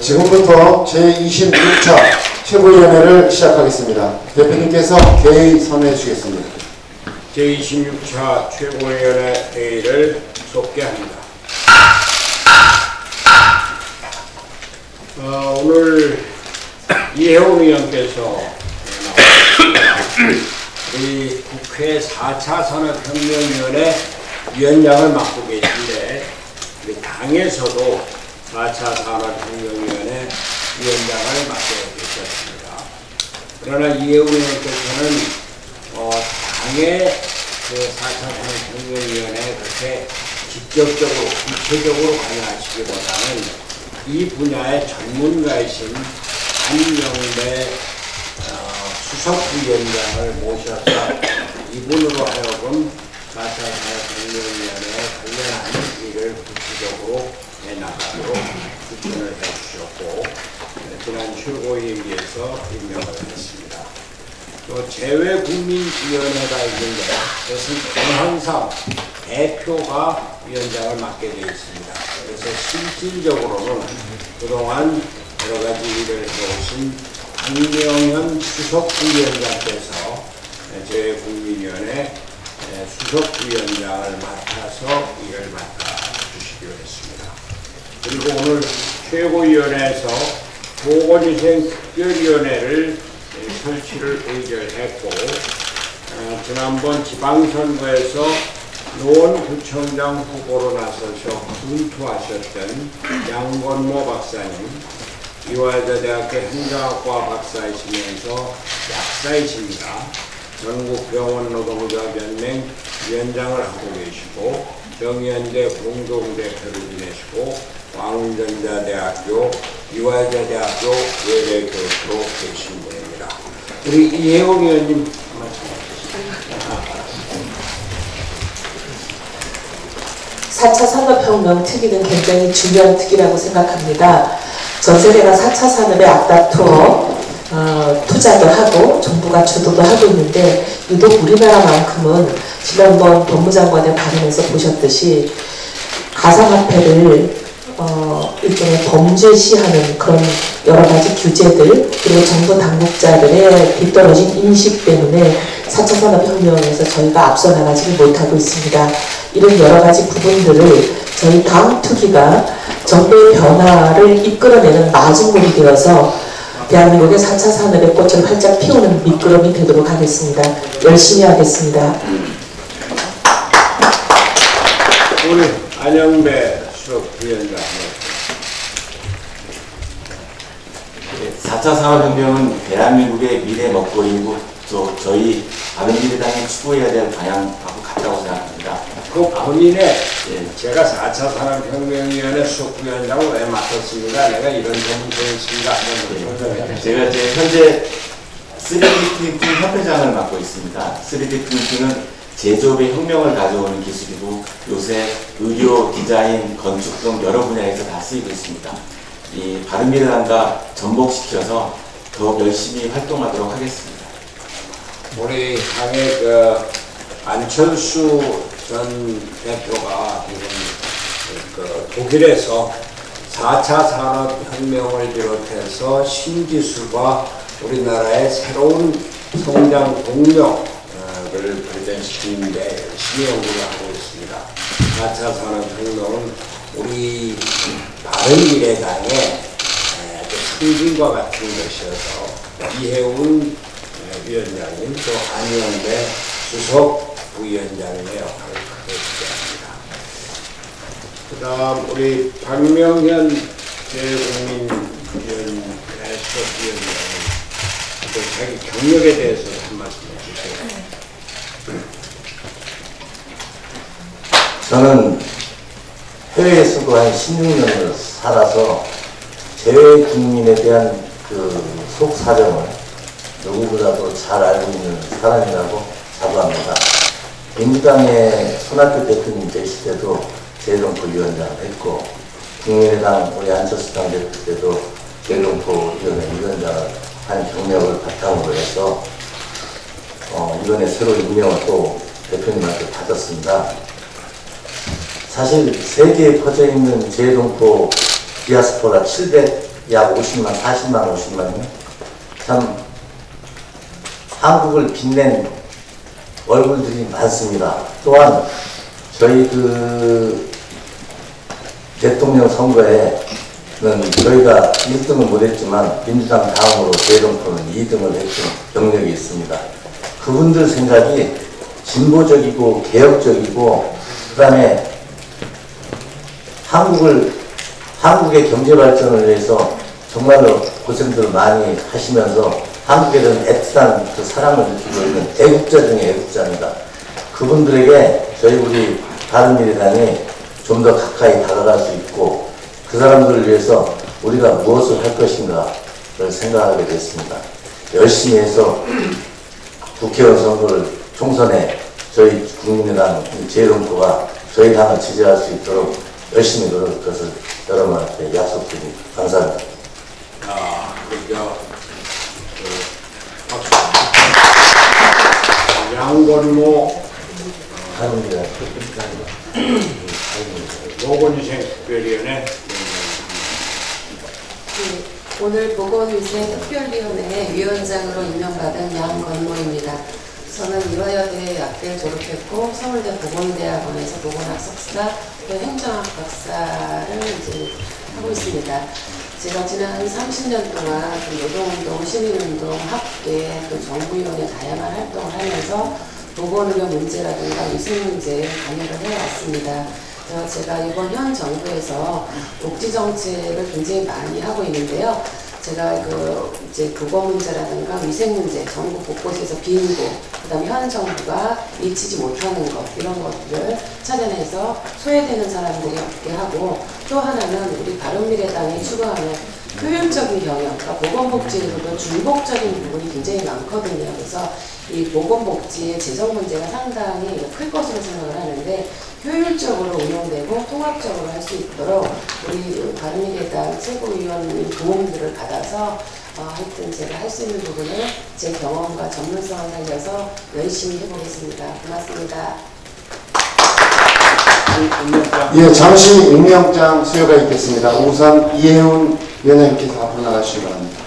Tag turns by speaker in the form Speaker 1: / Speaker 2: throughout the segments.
Speaker 1: 지금부터 제26차 최고위원회를 시작하겠습니다. 대표님께서 개의 선회해 주시겠습니다.
Speaker 2: 제26차 최고위원회 회의를 속개합니다. 오늘 이혜원 의원께서 우리 국회 4차 산업혁명위원회 위원장을 맡고 계신데 우리 당에서도 4차 산업혁명위원회 위원장을 맡고 계셨습니다. 그러나 이혜원 의원께서는 당의 그 4차 산업혁명위원회에 그렇게 직접적으로 구체적으로 관여하시기보다는 이 분야의 전문가이신 안영배 수석위원장을 모셔서 이분으로 하여금 4차 산업혁명위원회에 관련한 일을 구체적으로 해나가도록 추천을 해주셨고 지난 최고위에서 임명을 했습니다. 또 재외국민위원회가 있는데 그것은 항상 대표가 위원장을 맡게 되어 있습니다. 그래서 실질적으로는 그동안 여러 가지 일을 해오신 박명현 수석부위원장께서 재외국민위원회 수석부위원장을 맡아서 일을 맡아주시기로 했습니다. 그리고 오늘 최고위원회에서 보건위생 특별위원회를 설치를 의결했고 지난번 지방선거에서 노원구청장 후보로 나서서 분투하셨던 양건모 박사님, 이화여자대학교 행정학과 박사이시면서 약사이십니다. 전국병원노동조합연맹 위원장을 하고 계시고 정의연대 공동대표를 지내시고 광운전자대학교, 이화여자대학교 외래교수로 계신 분입니다. 우리 이혜원 의원님 말씀하시죠.
Speaker 3: 4차 산업혁명 특위는 굉장히 중요한 특위라고 생각합니다. 전 세계가 4차 산업에 앞다투어 투자도 하고 정부가 주도도 하고 있는데 유독 우리나라만큼은 지난번 법무장관의 발언에서 보셨듯이 가상화폐를 일종의 범죄시하는 그런 여러 가지 규제들 그리고 정부 당국자들의 뒤떨어진 인식 때문에 4차 산업혁명에서 저희가 앞서 나가지 못하고 있습니다. 이런 여러 가지 부분들을 저희 다음 투기가 정부의 변화를 이끌어내는 마중물이 되어서 대한민국의 4차 산업의 꽃을 활짝 피우는 미끄럼이 되도록 하겠습니다. 열심히 하겠습니다.
Speaker 2: 우리 안영배 수석위원장.
Speaker 4: 4차 산업혁명은 대한민국의 미래 먹거리이고 또 저희 바른미래당이 추구해야 될 방향하고 같다고 생각합니다.
Speaker 2: 그 본인의 제가 4차 산업혁명위원회 수석위원장을 왜 맡았습니까? 내가 이런 점이 있습니다.
Speaker 4: 제가 현재 3D 프린팅 협회장을 맡고 있습니다. 3D 프린팅은 제조업의 혁명을 가져오는 기술이고 요새 의료, 디자인, 건축 등 여러 분야에서 다 쓰이고 있습니다. 이 바른미래당과 접목시켜서 더욱 열심히 활동하도록 하겠습니다.
Speaker 2: 우리 당의 그 안철수 전 대표가 지금 그 독일에서 4차 산업혁명을 비롯해서 신기술과 우리나라의 새로운 성장 동력을 발전시키는데 열심히 연구를 하고 있습니다. 4차 산업혁명은 우리 바른미래당의 상징과 같은 것이어서 이해운 위원장님 또 안영배 수석 부위원장의 역할을 크게 기대합니다. 그 다음 우리 박명현 재국민위원회 수석위원장님 또 자기 경력에 대해서 한 말씀 해주세요.
Speaker 5: 저는 해외에서도 한 16년을 살아서 재외 국민에 대한 그 속사정을 누구보다도 잘 알고 있는 사람이라고 자부합니다. 민주당의 손학규 대표님 되실 때도 재정포위원장을 했고, 국민의당 우리 안철수 당대표 때도 재정포위원회 위원장을 한 경력을 바탕으로 해서 이번에 새로 임명을 또 대표님한테 받았습니다. 사실 세계에 퍼져 있는 재정포 디아스포라 700약 50만, 40만, 50만이요. 참 한국을 빛낸 얼굴들이 많습니다. 또한 저희 그 대통령 선거에는 저희가 1등은 못했지만 민주당 다음으로 재정포는 2등을 했던 경력이 있습니다. 그분들 생각이 진보적이고 개혁적이고 그 다음에 한국의 경제 발전을 위해서 정말로 고생들을 많이 하시면서 한국에 대한 애틋한 그 사랑을 느끼고 있는 애국자 중에 애국자입니다. 그분들에게 저희 우리 바른미래당이 좀 더 가까이 다가갈 수 있고 그 사람들을 위해서 우리가 무엇을 할 것인가를 생각하게 됐습니다. 열심히 해서 국회의원 선거를 총선에 저희 국민의당 재정포가 저희 당을 지지할 수 있도록 열심히 노력할 것을 여러분한테 약속드립니다. 감사합니다.
Speaker 2: 양건모
Speaker 5: 감사합니다.
Speaker 2: 보건위생 특별위원회
Speaker 6: 오늘 보건위생특별위원회 위원장으로 임명받은 양건모입니다. 저는 이화여대 약대를 졸업했고 서울대 보건대학원에서 보건학 석사, 또 행정학 박사를 이제 하고 있습니다. 제가 지난 30년 동안 노동운동, 시민운동, 학계, 또 정부위원회 다양한 활동을 하면서 보건의료 문제라든가 위생 문제에 관여를 해왔습니다. 제가 이번 현 정부에서 복지 정책을 굉장히 많이 하고 있는데요. 제가 이제 교거 문제라든가 위생 문제, 전국 곳곳에서 빈부, 그다음에 현 정부가 미치지 못하는 것 이런 것들을 찾아내서 소외되는 사람들이 없게 하고, 또 하나는 우리 바른미래당이 추구하는 효율적인 경영, 그러니까 보건복지에서도 중복적인 부분이 굉장히 많거든요. 그래서 이 보건복지의 재정 문제가 상당히 클 것으로 생각을 하는데 효율적으로 운영되고 통합적으로 할 수 있도록 우리 바른미래당 최고위원님 도움들을 받아서 하여튼 제가 할 수 있는 부분을 제 경험과 전문성을 살려서 열심히 해보겠습니다. 고맙습니다.
Speaker 1: 예, 잠시 임명장 수여가 있겠습니다. 우선 이해훈 위원장님께서 앞으로 나가시기 바랍니다.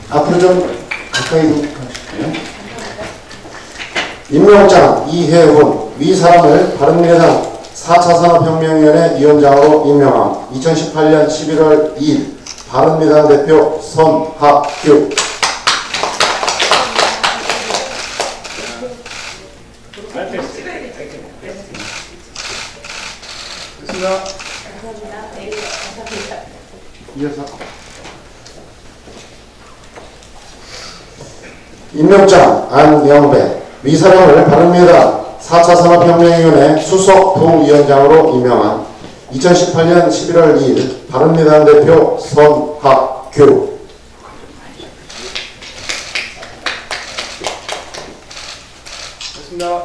Speaker 1: 앞으로 좀 가까이 가실까요? 임명장 이해훈, 위 사람을 바른미래당 4차 산업혁명위원회 위원장으로 임명함. 2018년 11월 2일 바른미래당 대표 손학규. 이어서 임명장 안영배, 위사령을 바른미래당 4차 산업혁명위원회 수석 부위원장으로 임명한 2018년 11월 2일 바른미래당 대표 손학규.
Speaker 2: 됐습니다.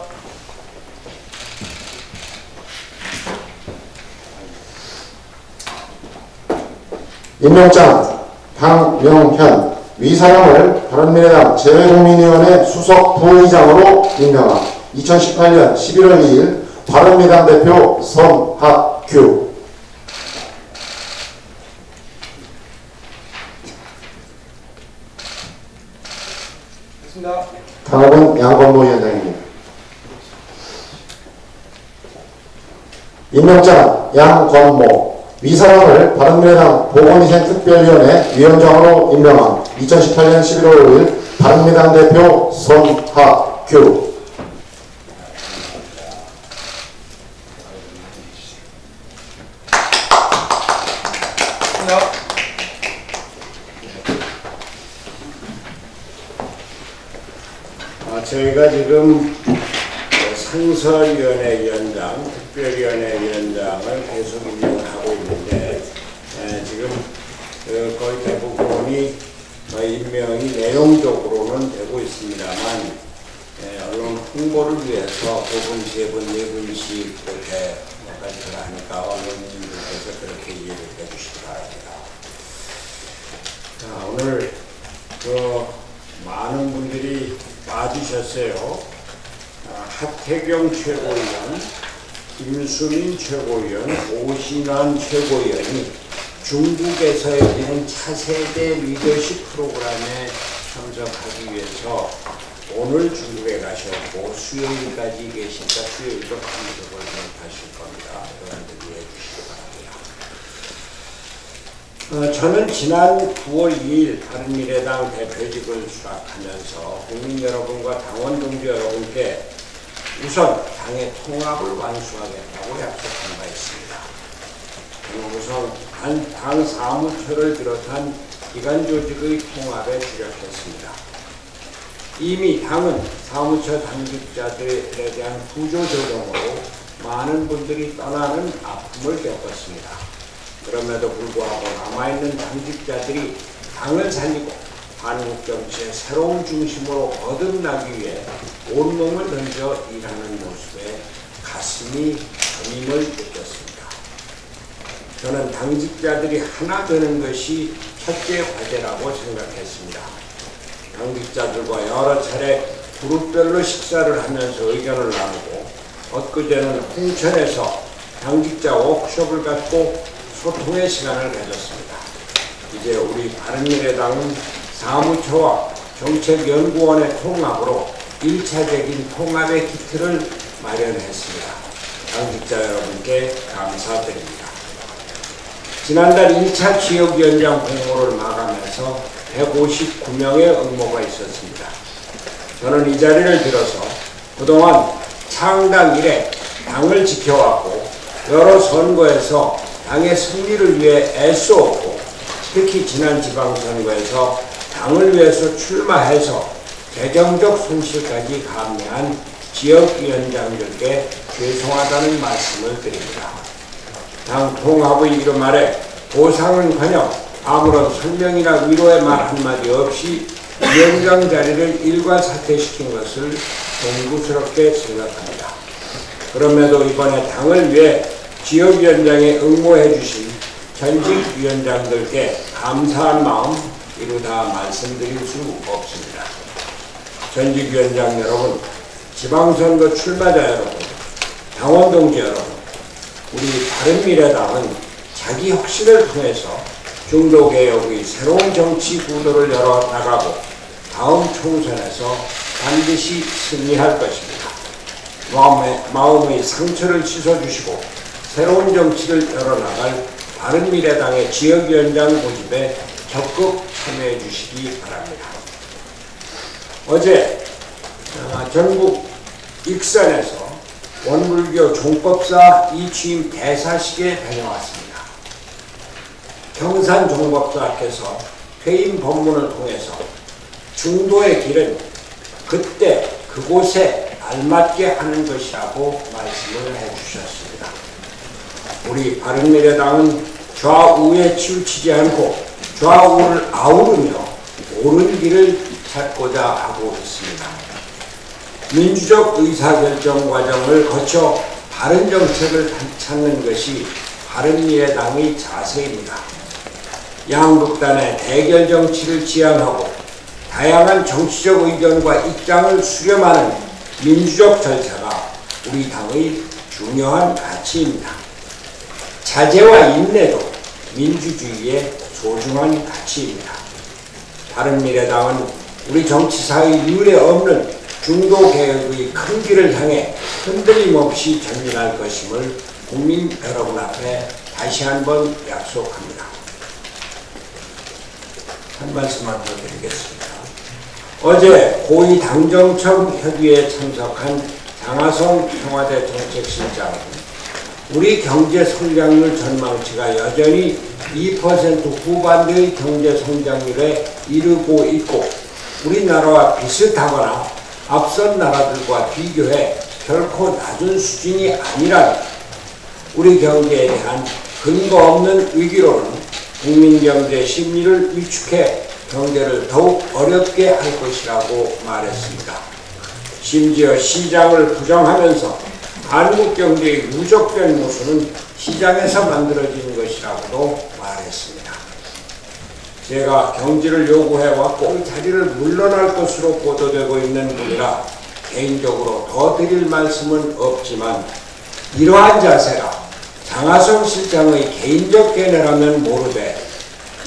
Speaker 1: 임명장 강명현 위사람을 바른미래당 재외국민위원회 수석 부의장으로 임명함. 2018년 11월 2일 바른미래당 대표 성학규.
Speaker 2: 됐습니다.
Speaker 1: 다음은 양건모 위원장입니다. 임명장 양건모 위사람을 바른미래당 보건위생특별위원회 위원장으로 임명함. 2018년 11월 5일 바른미래당 대표 손학규.
Speaker 2: 저희가 지금 상설위원회 위원장, 특별위원회 위원장을 계속 임명을 하고 있는데 지금 거의 대부분이 임명이 내용적으로는 되고 있습니다만 언론 홍보를 위해서 두 분, 세 분, 네 분씩 그렇게 몇가지 하니까 언론인들께서 그렇게 이해를 해주시기 바랍니다. 자, 오늘 많은 분들이 와주셨어요. 하태경 최고위원, 김수민 최고위원, 오신환 최고위원이 중국에서 열리는 차세대 리더십 프로그램에 참석하기 위해서 오늘 중국에 가셨고 수요일까지 계시니까 수요일도 참석을 하실 겁니다. 여러분들 이해해 주시기 바랍니다. 저는 지난 9월 2일 바른미래당 대표직을 수락하면서 국민 여러분과 당원 동지 여러분께 우선 당의 통합을 완수하겠다고 약속한 바 있습니다. 우선 당 사무처를 비롯한 기관 조직의 통합에 주력했습니다. 이미 당은 사무처 당직자들에 대한 구조 조정으로 많은 분들이 떠나는 아픔을 겪었습니다. 그럼에도 불구하고 남아있는 당직자들이 당을 살리고 한국 정치의 새로운 중심으로 거듭나기 위해 온몸을 던져 일하는 모습에 가슴이 저림을 느꼈습니다. 저는 당직자들이 하나 되는 것이 첫째 과제라고 생각했습니다. 당직자들과 여러 차례 그룹별로 식사를 하면서 의견을 나누고 엊그제는 홍천에서 당직자 워크숍을 갖고 소통의 시간을 가졌습니다. 이제 우리 바른미래당은 사무처와 정책연구원의 통합으로 1차적인 통합의 기틀을 마련했습니다. 당직자 여러분께 감사드립니다. 지난달 1차 지역위원장 공모를 마감해서 159명의 응모가 있었습니다. 저는 이 자리를 빌어서 그동안 창당 이래 당을 지켜왔고 여러 선거에서 당의 승리를 위해 애써왔고 특히 지난 지방선거에서 당을 위해서 출마해서 재정적 손실까지 감내한 지역위원장들께 죄송하다는 말씀을 드립니다. 당 통합의 이름 아래 보상은커녕 아무런 설명이나 위로의 말 한마디 없이 위원장 자리를 일괄 사퇴시킨 것을 송구스럽게 생각합니다. 그럼에도 이번에 당을 위해 지역위원장에 응모해 주신 전직 위원장들께 감사한 마음 이루다 말씀드릴 수 없습니다. 전직 위원장 여러분, 지방선거 출마자 여러분, 당원 동지 여러분, 우리 바른미래당은 자기 혁신을 통해서 중도개혁의 새로운 정치 구도를 열어나가고 다음 총선에서 반드시 승리할 것입니다. 마음의 상처를 씻어주시고 새로운 정치를 열어나갈 바른미래당의 지역위원장 모집에 적극 참여해 주시기 바랍니다. 어제 전북 익산에서 원불교 종법사 이취임 대사식에 다녀왔습니다. 경산 종법사께서 퇴임 법문을 통해서 중도의 길은 그때 그곳에 알맞게 하는 것이라고 말씀을 해주셨습니다. 우리 바른미래당은 좌우에 치우치지 않고 좌우를 아우르며 옳은 길을 찾고자 하고 있습니다. 민주적 의사결정 과정을 거쳐 바른 정책을 찾는 것이 바른미래당의 자세입니다. 양극단의 대결 정치를 지향하고 다양한 정치적 의견과 입장을 수렴하는 민주적 절차가 우리 당의 중요한 가치입니다. 자제와 인내도 민주주의의 소중한 가치입니다. 바른미래당은 우리 정치사의 유례 없는 중도개혁의 큰 길을 향해 흔들림 없이 전진할 것임을 국민 여러분 앞에 다시 한번 약속합니다. 한 말씀만 더 드리겠습니다. 어제 고위 당정청 협의회에 참석한 장하성 청와대 정책실장은 우리 경제 성장률 전망치가 여전히 2% 후반대의 경제 성장률에 이르고 있고 우리나라와 비슷하거나 앞선 나라들과 비교해 결코 낮은 수준이 아니라니 우리 경제에 대한 근거 없는 위기로는 국민 경제 심리를 위축해 경제를 더욱 어렵게 할 것이라고 말했습니다. 심지어 시장을 부정하면서 한국 경제의 누적된 모순은 시장에서 만들어진 것이라고도 말했습니다. 제가 경제를 요구해왔고 자리를 물러날 것으로 보도되고 있는 분이라 개인적으로 더 드릴 말씀은 없지만 이러한 자세가 장하성 실장의 개인적 견해라면 모르되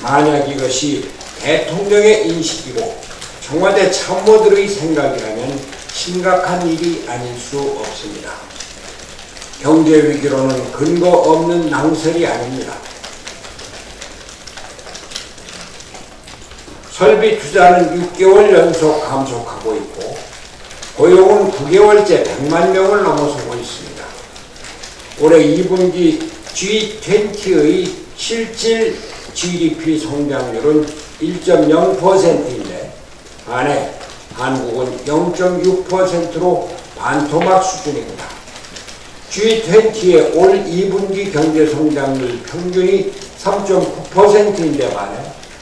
Speaker 2: 만약 이것이 대통령의 인식이고 청와대 참모들의 생각이라면 심각한 일이 아닐 수 없습니다. 경제 위기로는 근거 없는 낭설이 아닙니다. 설비 투자는 6개월 연속 감속하고 있고 고용은 9개월째 100만 명을 넘어서고 있습니다. 올해 2분기 G20의 실질 GDP 성장률은 1.0%인데 반해 한국은 0.6%로 반토막 수준입니다. G20의 올 2분기 경제 성장률 평균이 3.9%인데 반해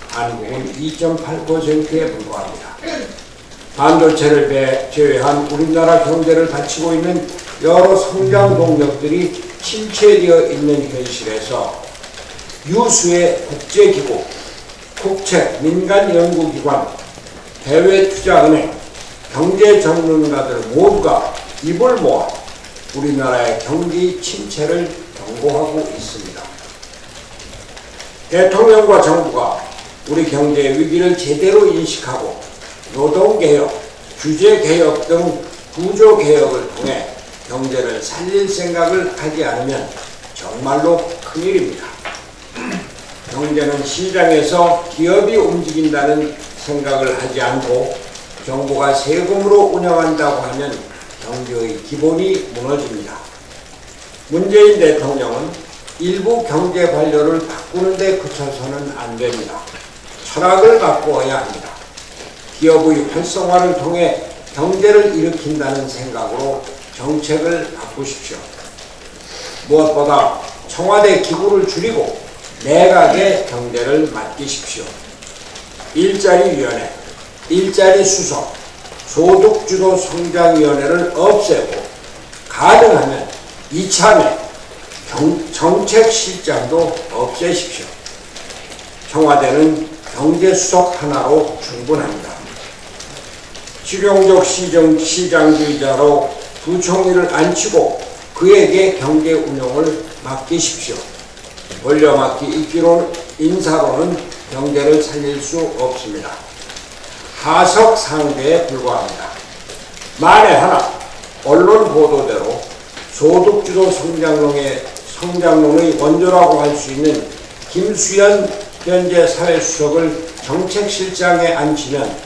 Speaker 2: 한국은 2.8%에 불과합니다. 반도체를 제외한 우리나라 경제를 받치고 있는 여러 성장 동력들이 침체되어 있는 현실에서 유수의 국제기구, 국책, 민간연구기관, 해외투자은행, 경제전문가들 모두가 입을 모아 우리나라의 경기 침체를 경고하고 있습니다. 대통령과 정부가 우리 경제 위기를 제대로 인식하고 노동개혁, 규제개혁 등 구조개혁을 통해 경제를 살릴 생각을 하지 않으면 정말로 큰일입니다. 경제는 시장에서 기업이 움직인다는 생각을 하지 않고 정부가 세금으로 운영한다고 하면 경제의 기본이 무너집니다. 문재인 대통령은 일부 경제 관료를 바꾸는 데 그쳐서는 안 됩니다. 철학을 바꾸어야 합니다. 기업의 활성화를 통해 경제를 일으킨다는 생각으로 정책을 바꾸십시오. 무엇보다 청와대 기구를 줄이고 내각의 경제를 맡기십시오. 일자리위원회, 일자리수석, 소득주도 성장위원회를 없애고 가능하면 이참에 정책실장도 없애십시오. 청와대는 경제수석 하나로 충분합니다. 실용적 시장주의자로 부총리를 앉히고 그에게 경제 운영을 맡기십시오. 돌려막기 인사로는 경제를 살릴 수 없습니다. 하석 상대에 불과합니다. 만에 하나 언론 보도대로 소득주도 성장론의 원조라고 할 수 있는 김수현 현재 사회수석을 정책실장에 앉히면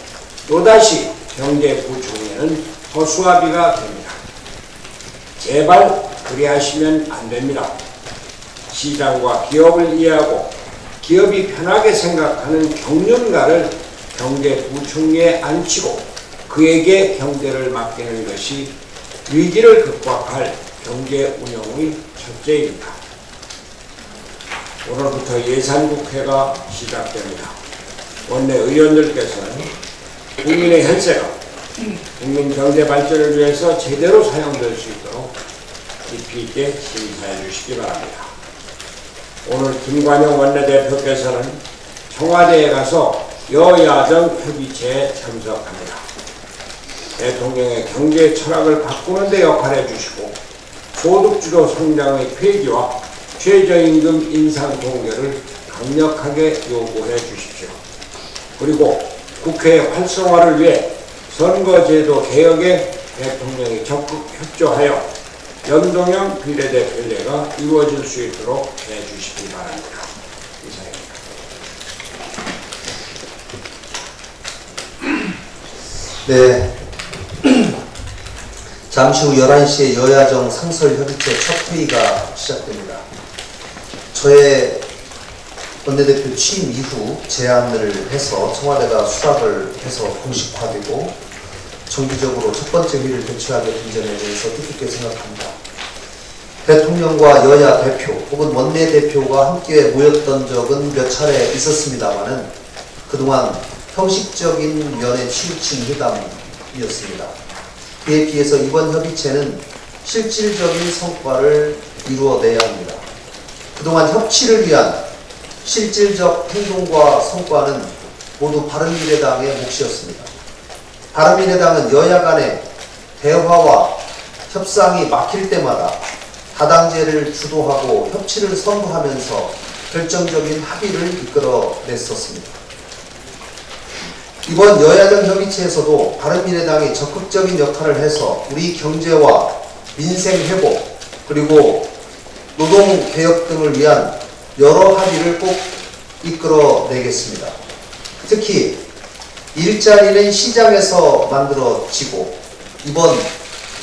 Speaker 2: 또다시 경제부총리는 허수아비가 됩니다. 제발 그리하시면 안 됩니다. 시장과 기업을 이해하고 기업이 편하게 생각하는 경륜가를 경제부총리에 앉히고 그에게 경제를 맡기는 것이 위기를 극복할 경제 운영의 첫째입니다. 오늘부터 예산국회가 시작됩니다. 원내 의원들께서는 국민의 혈세가 국민 경제 발전을 위해서 제대로 사용될 수 있도록 깊이 있게 심사해 주시기 바랍니다. 오늘 김관영 원내대표께서는 청와대에 가서 여야정 협의체에 참석합니다. 대통령의 경제 철학을 바꾸는 데 역할해 주시고 소득주도 성장의 폐기와 최저임금 인상 동결을 강력하게 요구해 주십시오. 그리고 국회의 활성화를 위해 선거제도 개혁에 대통령이 적극 협조하여 연동형 비례대표제가 이루어질 수 있도록 해주시기 바랍니다. 이상입니다.
Speaker 7: 네. 잠시 후 11시에 여야정 상설협의체 첫 회의가 시작됩니다. 저의 원내대표 취임 이후 제안을 해서 청와대가 수락을 해서 공식화되고 정기적으로 첫 번째 회의를 개최하게 된 점에 대해서 뜻깊게 생각합니다. 대통령과 여야 대표 혹은 원내대표가 함께 모였던 적은 몇 차례 있었습니다마는 그동안 형식적인 면에 치우친 회담이었습니다. 그에 비해서 이번 협의체는 실질적인 성과를 이루어내야 합니다. 그동안 협치를 위한 실질적 행동과 성과는 모두 바른미래당의 몫이었습니다. 바른미래당은 여야 간의 대화와 협상이 막힐 때마다 다당제를 주도하고 협치를 선도하면서 결정적인 합의를 이끌어냈었습니다. 이번 여야정 협의체에서도 바른미래당이 적극적인 역할을 해서 우리 경제와 민생 회복 그리고 노동개혁 등을 위한 여러 합의를 꼭 이끌어내겠습니다. 특히 일자리는 시장에서 만들어지고 이번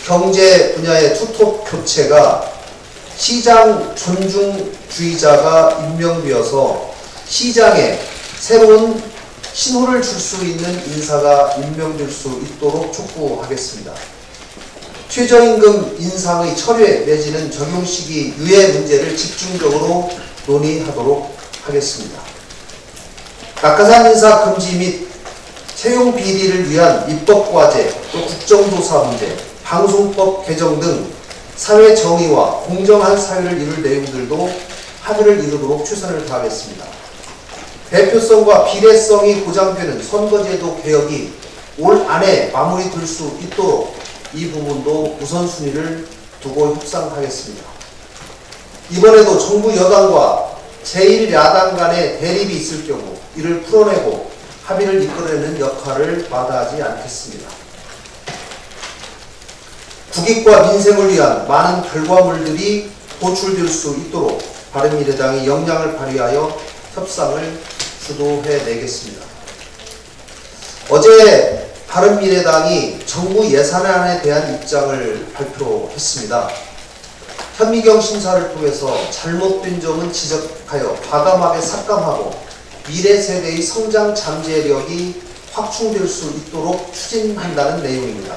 Speaker 7: 경제 분야의 투톱 교체가 시장 존중주의자가 임명되어서 시장에 새로운 신호를 줄 수 있는 인사가 임명될 수 있도록 촉구하겠습니다. 최저임금 인상의 철회 내지는 적용 시기 유예 문제를 집중적으로 논의하도록 하겠습니다. 낙하산 인사 금지 및 채용 비리를 위한 입법과제, 또 국정조사 문제, 방송법 개정 등 사회 정의와 공정한 사회를 이룰 내용들도 합의를 이루도록 최선을 다하겠습니다. 대표성과 비례성이 보장되는 선거제도 개혁이 올 안에 마무리될 수 있도록 이 부분도 우선순위를 두고 협상하겠습니다. 이번에도 정부 여당과 제1야당 간의 대립이 있을 경우 이를 풀어내고 합의를 이끌어내는 역할을 마다하지 않겠습니다. 국익과 민생을 위한 많은 결과물들이 도출될 수 있도록 바른미래당이 역량을 발휘하여 협상을 주도해내겠습니다. 어제 바른미래당이 정부 예산안에 대한 입장을 발표했습니다. 현미경 심사를 통해서 잘못된 점은 지적하여 과감하게 삭감하고 미래 세대의 성장 잠재력이 확충될 수 있도록 추진한다는 내용입니다.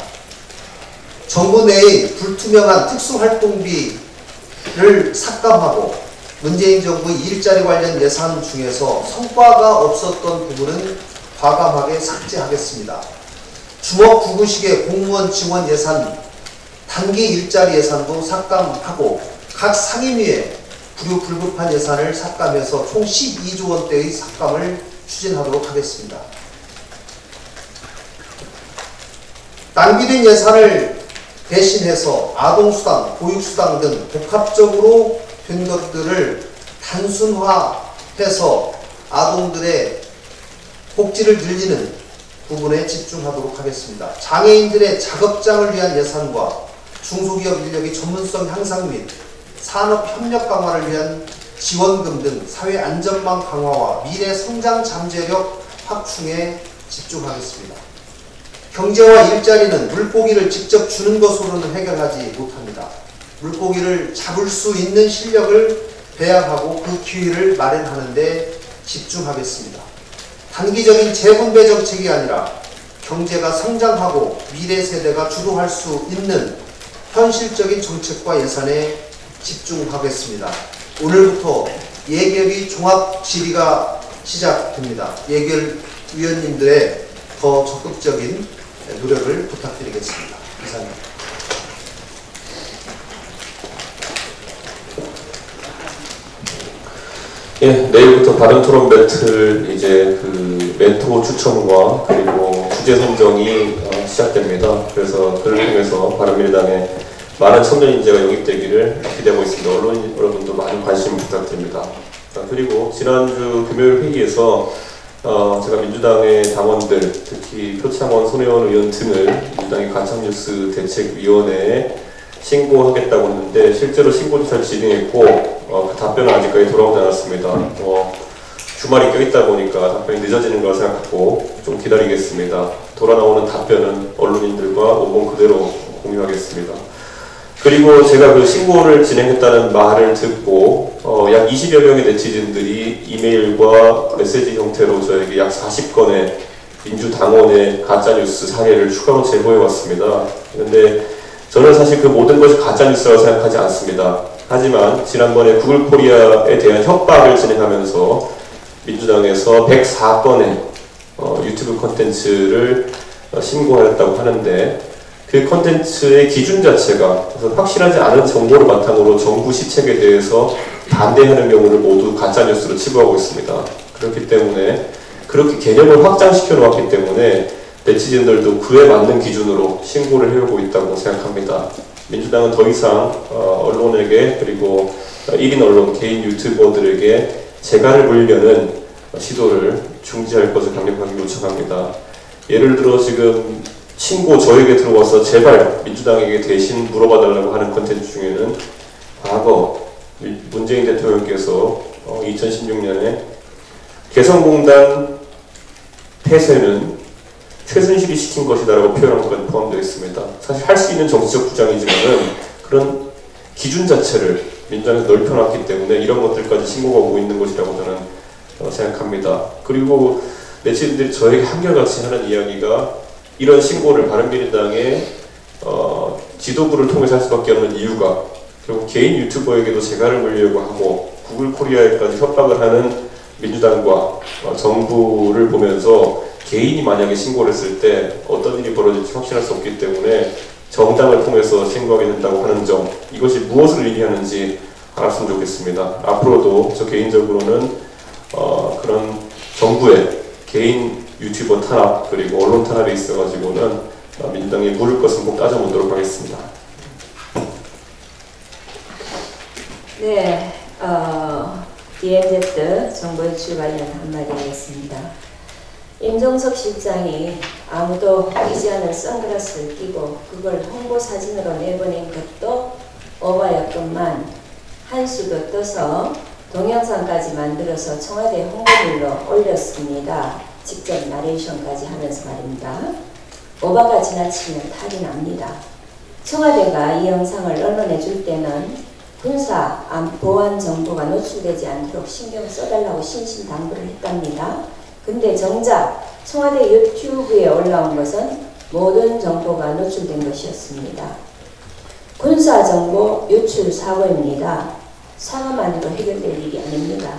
Speaker 7: 정부 내의 불투명한 특수활동비를 삭감하고 문재인 정부의 일자리 관련 예산 중에서 성과가 없었던 부분은 과감하게 삭제하겠습니다. 주먹 구구식의 공무원 지원 예산, 단기 일자리 예산도 삭감하고 각 상임위에 불효불급한 예산을 삭감해서 총 12조 원대의 삭감을 추진하도록 하겠습니다. 낭비된 예산을 대신해서 아동수당, 보육수당 등 복합적으로 된 것들을 단순화해서 아동들의 복지를 늘리는 부분에 집중하도록 하겠습니다. 장애인들의 작업장을 위한 예산과 중소기업 인력의 전문성 향상 및 산업협력 강화를 위한 지원금 등 사회 안전망 강화와 미래 성장 잠재력 확충에 집중하겠습니다. 경제와 일자리는 물고기를 직접 주는 것으로는 해결하지 못합니다. 물고기를 잡을 수 있는 실력을 배양하고 그 기회를 마련하는 데 집중하겠습니다. 단기적인 재분배 정책이 아니라 경제가 성장하고 미래 세대가 주도할 수 있는 현실적인 정책과 예산에 집중하겠습니다. 오늘부터 예결위 종합 질의가 시작됩니다. 예결위원님들의 더 적극적인 노력을 부탁드리겠습니다. 이상입니다.
Speaker 8: 예, 내일부터 바른 토론 배틀 이제 그 멘토 추천과 그리고 주제 선정이 시작됩니다. 그래서 그를 통해서 바른미래당에 많은 청년 인재가 영입되기를 기대하고 있습니다. 언론인 여러분도 많은 관심 부탁드립니다. 그리고 지난주 금요일 회의에서 제가 민주당의 당원들, 특히 표창원, 손혜원 의원 등을 민주당의 가짜뉴스 대책위원회에 신고하겠다고 했는데 실제로 신고조사를 진행했고 그 답변은 아직까지 돌아오지 않았습니다. 주말이 껴있다 보니까 답변이 늦어지는 걸 생각하고 좀 기다리겠습니다. 돌아 나오는 답변은 언론인들과 원본 그대로 공유하겠습니다. 그리고 제가 그 신고를 진행했다는 말을 듣고 약 20여 명의 네티즌들이 이메일과 메시지 형태로 저에게 약 40건의 민주당원의 가짜뉴스 사례를 추가로 제보해 왔습니다. 그런데 저는 사실 그 모든 것이 가짜뉴스라고 생각하지 않습니다. 하지만 지난번에 구글 코리아에 대한 협박을 진행하면서 민주당에서 104건의 유튜브 콘텐츠를 신고하였다고 하는데 그 콘텐츠의 기준 자체가 확실하지 않은 정보를 바탕으로 정부 시책에 대해서 반대하는 경우를 모두 가짜뉴스로 치부하고 있습니다. 그렇기 때문에 그렇게 개념을 확장시켜 놓았기 때문에 네티즌들도 그에 맞는 기준으로 신고를 해오고 있다고 생각합니다. 민주당은 더 이상 언론에게 그리고 1인 언론, 개인 유튜버들에게 재갈을 물려는 시도를 중지할 것을 강력하게 요청합니다. 예를 들어 지금 신고 저에게 들어와서 제발 민주당에게 대신 물어봐달라고 하는 콘텐츠 중에는 과거 문재인 대통령께서 2016년에 개성공단 폐쇄는 최순실이 시킨 것이다라고 표현한 건 포함되어 있습니다. 사실 할 수 있는 정치적 주장이지만은 그런 기준 자체를 민주당에서 넓혀놨기 때문에 이런 것들까지 신고가 오고 있는 것이라고 저는 생각합니다. 그리고 네티즌들이 저에게 한결같이 하는 이야기가 이런 신고를 바른미래당의 지도부를 통해서 할 수밖에 없는 이유가 결국 개인 유튜버에게도 재갈을 물려고 하고 구글 코리아에까지 협박을 하는 민주당과 정부를 보면서 개인이 만약에 신고를 했을 때 어떤 일이 벌어질지 확신할 수 없기 때문에 정당을 통해서 신고하게 된다고 하는 점, 이것이 무엇을 의미하는지 알았으면 좋겠습니다. 앞으로도 저 개인적으로는 그런 정부의 개인 유튜버 탄압 그리고 언론 탄압에 있어가지고는 민주당이 물을 것은 꼭 따져보도록 하겠습니다.
Speaker 9: 네, DMZ 정보 유출 관련 한마디 하겠습니다. 임종석 실장이 아무도 보이지 않은 선글라스를 끼고 그걸 홍보 사진으로 내보낸 것도 오바였건만 한수도 떠서 동영상까지 만들어서 청와대 홍보물로 올렸습니다. 직접 나레이션까지 하면서 말입니다. 오바가 지나치면 탈이 납니다. 청와대가 이 영상을 언론에 줄 때는 군사, 보안 정보가 노출되지 않도록 신경 써달라고 신신당부를 했답니다. 근데 정작 청와대 유튜브에 올라온 것은 모든 정보가 노출된 것이었습니다. 군사정보 유출 사고입니다. 사과만으로 해결될 일이 아닙니다.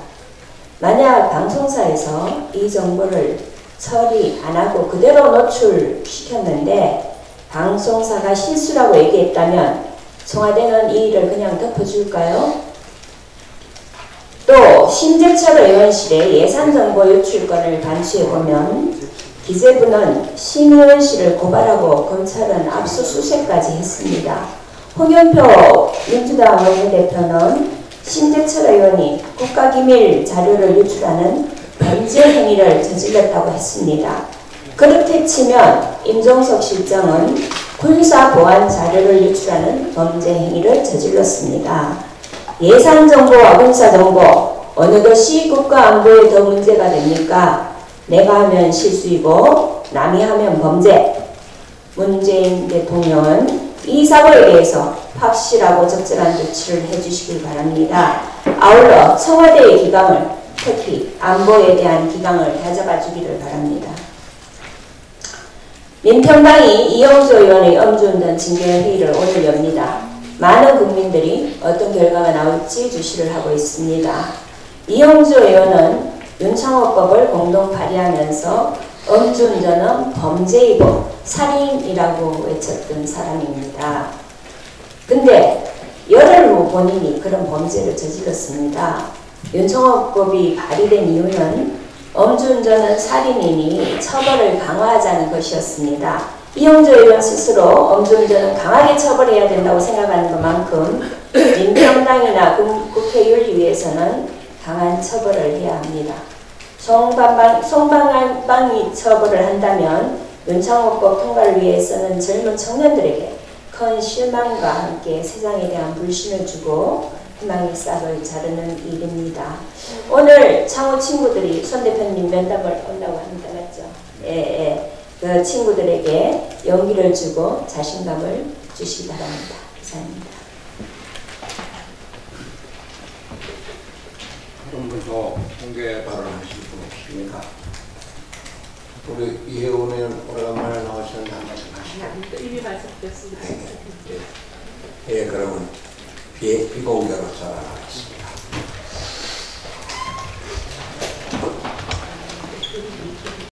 Speaker 9: 만약 방송사에서 이 정보를 처리 안하고 그대로 노출시켰는데 방송사가 실수라고 얘기했다면 청와대는 이 일을 그냥 덮어줄까요? 또 심재철 의원실의 예산정보 유출건을 반수해보면 기재부는 심 의원실을 고발하고 검찰은 압수수색까지 했습니다. 홍영표 민주당 원내대표는 심재철 의원이 국가기밀 자료를 유출하는 범죄 행위를 저질렀다고 했습니다. 그렇게 치면 임종석 실장은 군사보안 자료를 유출하는 범죄 행위를 저질렀습니다. 예산정보와 군사정보 어느 것이 국가안보에 더 문제가 됩니까? 내가 하면 실수이고 남이 하면 범죄. 문재인 대통령은 이 사고에 대해서 확실하고 적절한 조치를 해주시길 바랍니다. 아울러 청와대의 기강을, 특히 안보에 대한 기강을 다잡아 주기를 바랍니다. 민평당이 이영조 의원의 음주운전 징계회의를 오늘 엽니다. 많은 국민들이 어떤 결과가 나올지 주시를 하고 있습니다. 이영조 의원은 윤창호법을 공동 발의하면서 음주운전은 범죄이고 살인이라고 외쳤던 사람입니다. 근데 열흘 후 본인이 그런 범죄를 저질렀습니다. 윤창호법이 발의된 이유는 음주운전은 살인이니 처벌을 강화하자는 것이었습니다. 이영조 의원 스스로 음주운전은 강하게 처벌해야 된다고 생각하는 것만큼 민평당이나 국회윤리위에서는 강한 처벌을 해야 합니다. 송방안방이 처벌을 한다면 윤창호법 통과를 위해서는 젊은 청년들에게 큰 실망과 함께 세상에 대한 불신을 주고 희망의 싹을 자르는 일입니다. 오늘 창호 친구들이 손 대표님 면담을 온다고 합니다. 맞죠? 예. 그 친구들에게 용기를 주고 자신감을 주시기 바랍니다. 이상입니다.
Speaker 2: 다른 분 더 공개 발언하실 분 없습니까? 우리 이혜원 의원 오래간만에 나오셨는데 한 말씀 하시죠.
Speaker 3: 이미 말씀드렸습니다.
Speaker 2: 예, 그러면 비공개로 전환하겠습니다.